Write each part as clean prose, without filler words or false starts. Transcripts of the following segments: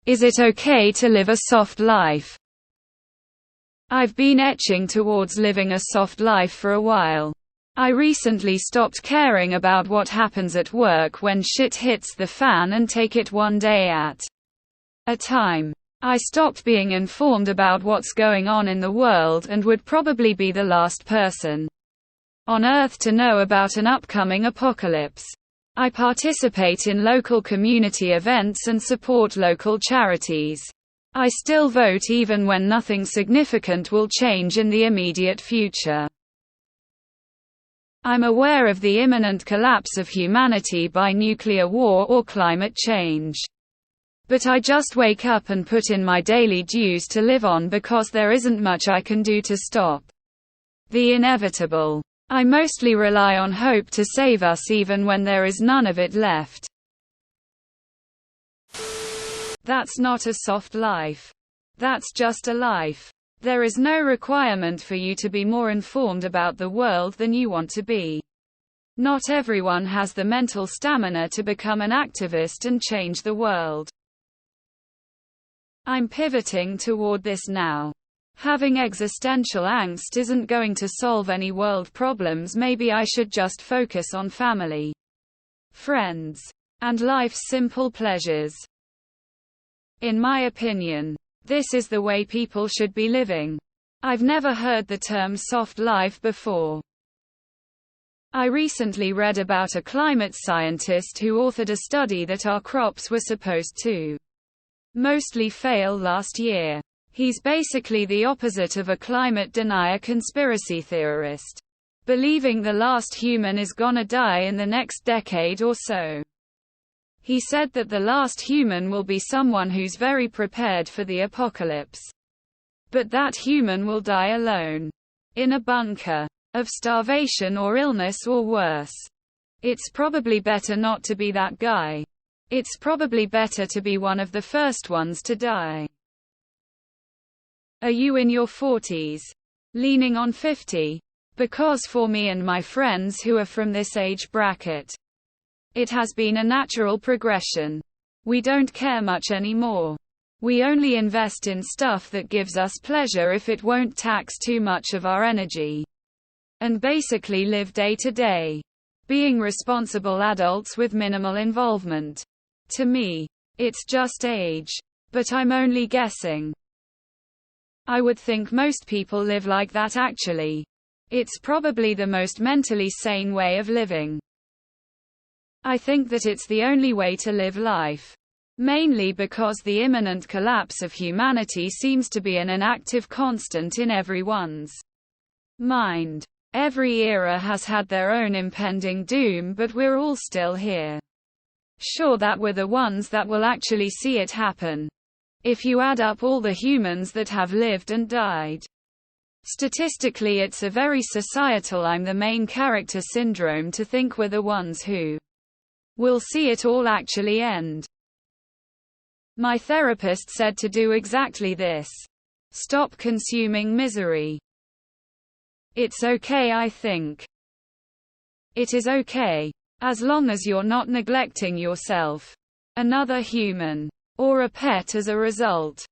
Is it okay to live a soft life? I've been etching towards living a soft life for a while. I recently stopped caring about what happens at work when shit hits the fan and take it one day at a time. I stopped being informed about what's going on in the world and would probably be the last person on Earth to know about an upcoming apocalypse. I participate in local community events and support local charities. I still vote even when nothing significant will change in the immediate future. I'm aware of the imminent collapse of humanity by nuclear war or climate change. But I just wake up and put in my daily dues to live on because there isn't much I can do to stop the inevitable. I mostly rely on hope to save us even when there is none of it left. That's not a soft life. That's just a life. There is no requirement for you to be more informed about the world than you want to be. Not everyone has the mental stamina to become an activist and change the world. I'm pivoting toward this now. Having existential angst isn't going to solve any world problems. Maybe I should just focus on family, friends, and life's simple pleasures. In my opinion, this is the way people should be living. I've never heard the term soft life before. I recently read about a climate scientist who authored a study that our crops were supposed to mostly fail last year. He's basically the opposite of a climate denier conspiracy theorist, believing the last human is gonna die in the next decade or so. He said that the last human will be someone who's very prepared for the apocalypse. But that human will die alone, in a bunker, of starvation or illness or worse. It's probably better not to be that guy. It's probably better to be one of the first ones to die. Are you in your 40s? Leaning on 50? Because for me and my friends who are from this age bracket, it has been a natural progression. We don't care much anymore. We only invest in stuff that gives us pleasure if it won't tax too much of our energy. And basically live day to day. Being responsible adults with minimal involvement. To me, it's just age. But I'm only guessing. I would think most people live like that actually. It's probably the most mentally sane way of living. I think that it's the only way to live life. Mainly because the imminent collapse of humanity seems to be an inactive constant in everyone's mind. Every era has had their own impending doom, but we're all still here. Sure that we're the ones that will actually see it happen. If you add up all the humans that have lived and died. Statistically it's a very societal I'm the main character syndrome to think we're the ones who will see it all actually end. My therapist said to do exactly this. Stop consuming misery. It's okay, I think. It is okay. As long as you're not neglecting yourself, another human, or a pet as a result.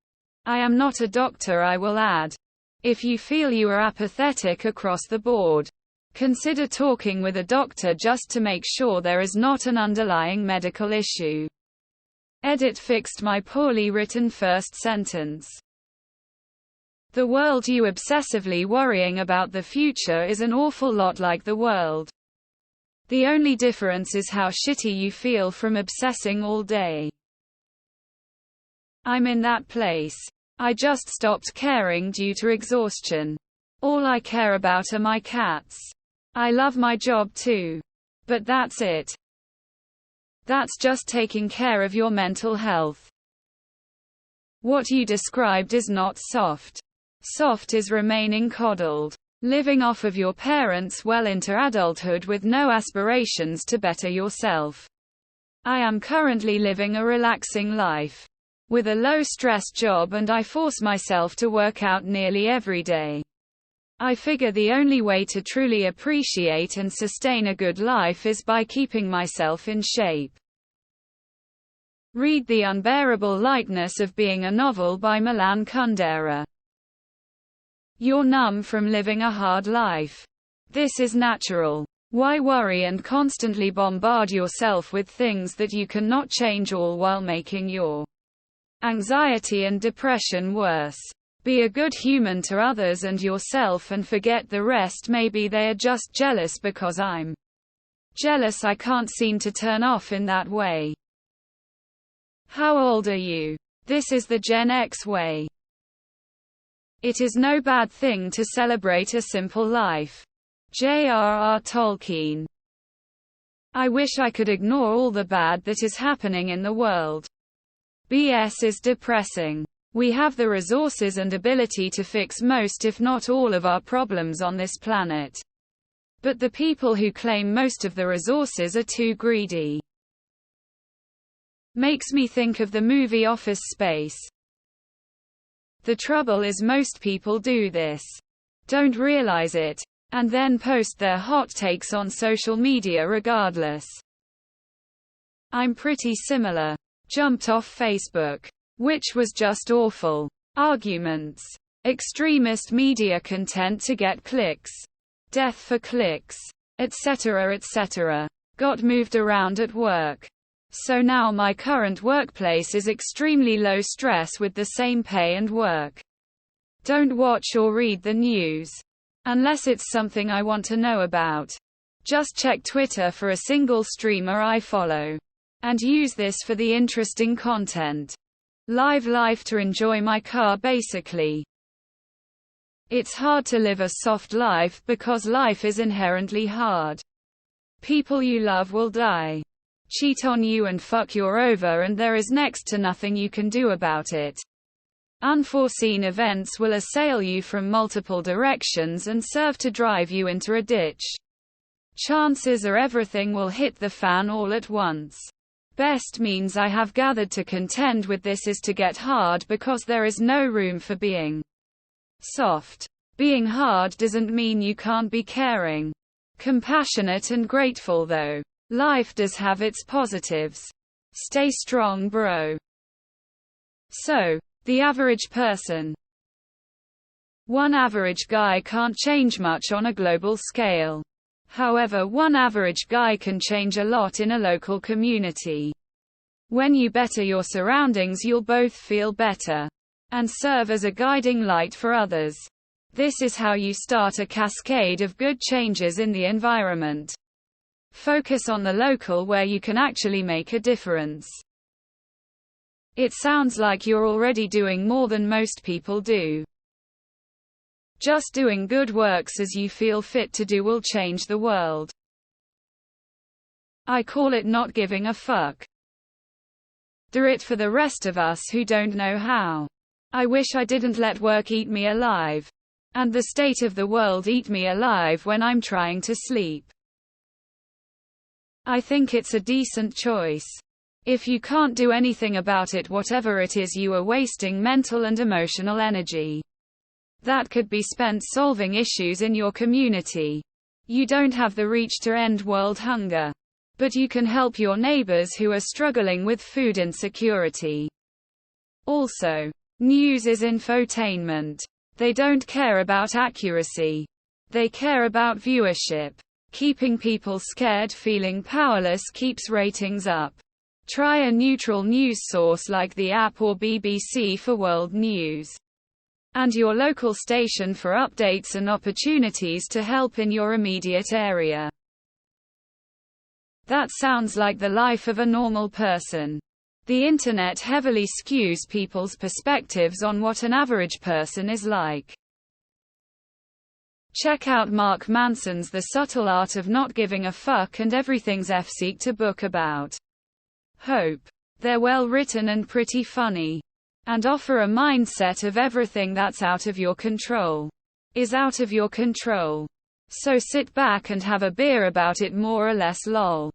I am not a doctor, I will add. If you feel you are apathetic across the board, consider talking with a doctor just to make sure there is not an underlying medical issue. Edit fixed my poorly written first sentence. The world you obsessively worrying about the future is an awful lot like the world. The only difference is how shitty you feel from obsessing all day. I'm in that place. I just stopped caring due to exhaustion. All I care about are my cats. I love my job too. But that's it. That's just taking care of your mental health. What you described is not soft. Soft is remaining coddled. Living off of your parents well into adulthood with no aspirations to better yourself. I am currently living a relaxing life. With a low-stress job and I force myself to work out nearly every day. I figure the only way to truly appreciate and sustain a good life is by keeping myself in shape. Read The Unbearable Lightness of Being a novel by Milan Kundera. You're numb from living a hard life. This is natural. Why worry and constantly bombard yourself with things that you cannot change, all while making your anxiety and depression worse? Be a good human to others and yourself and forget the rest. Maybe they are just jealous because I'm jealous. I can't seem to turn off in that way. How old are you? This is the Gen X way. It is no bad thing to celebrate a simple life. J.R.R. Tolkien. I wish I could ignore all the bad that is happening in the world. BS is depressing. We have the resources and ability to fix most, if not all, of our problems on this planet. But the people who claim most of the resources are too greedy. Makes me think of the movie Office Space. The trouble is most people do this, don't realize it, and then post their hot takes on social media regardless. I'm pretty similar. Jumped off Facebook, which was just awful. Arguments. Extremist media content to get clicks. Death for clicks. Etc. etc. Got moved around at work. So now my current workplace is extremely low stress with the same pay and work. Don't watch or read the news. Unless it's something I want to know about. Just check Twitter for a single streamer I follow. And use this for the interesting content. Live life to enjoy my car basically. It's hard to live a soft life because life is inherently hard. People you love will die, cheat on you and fuck you over, and there is next to nothing you can do about it. Unforeseen events will assail you from multiple directions and serve to drive you into a ditch. Chances are everything will hit the fan all at once. Best means I have gathered to contend with this is to get hard because there is no room for being soft. Being hard doesn't mean you can't be caring, compassionate and grateful though. Life does have its positives. Stay strong, bro. So, the average person. One average guy can't change much on a global scale. However, one average guy can change a lot in a local community. When you better your surroundings, you'll both feel better and serve as a guiding light for others. This is how you start a cascade of good changes in the environment. Focus on the local where you can actually make a difference. It sounds like you're already doing more than most people do. Just doing good works as you feel fit to do will change the world. I call it not giving a fuck. Do it for the rest of us who don't know how. I wish I didn't let work eat me alive. And the state of the world eat me alive when I'm trying to sleep. I think it's a decent choice. If you can't do anything about it, whatever it is, you are wasting mental and emotional energy that could be spent solving issues in your community. You don't have the reach to end world hunger, but you can help your neighbors who are struggling with food insecurity. Also, news is infotainment. They don't care about accuracy. They care about viewership. Keeping people scared, feeling powerless keeps ratings up. Try a neutral news source like the App or BBC for world news. And your local station for updates and opportunities to help in your immediate area. That sounds like the life of a normal person. The internet heavily skews people's perspectives on what an average person is like. Check out Mark Manson's The Subtle Art of Not Giving a Fuck and Everything's F-Seek to book about hope. They're well written and pretty funny, and offer a mindset of everything that's out of your control is out of your control. So sit back and have a beer about it, more or less lol.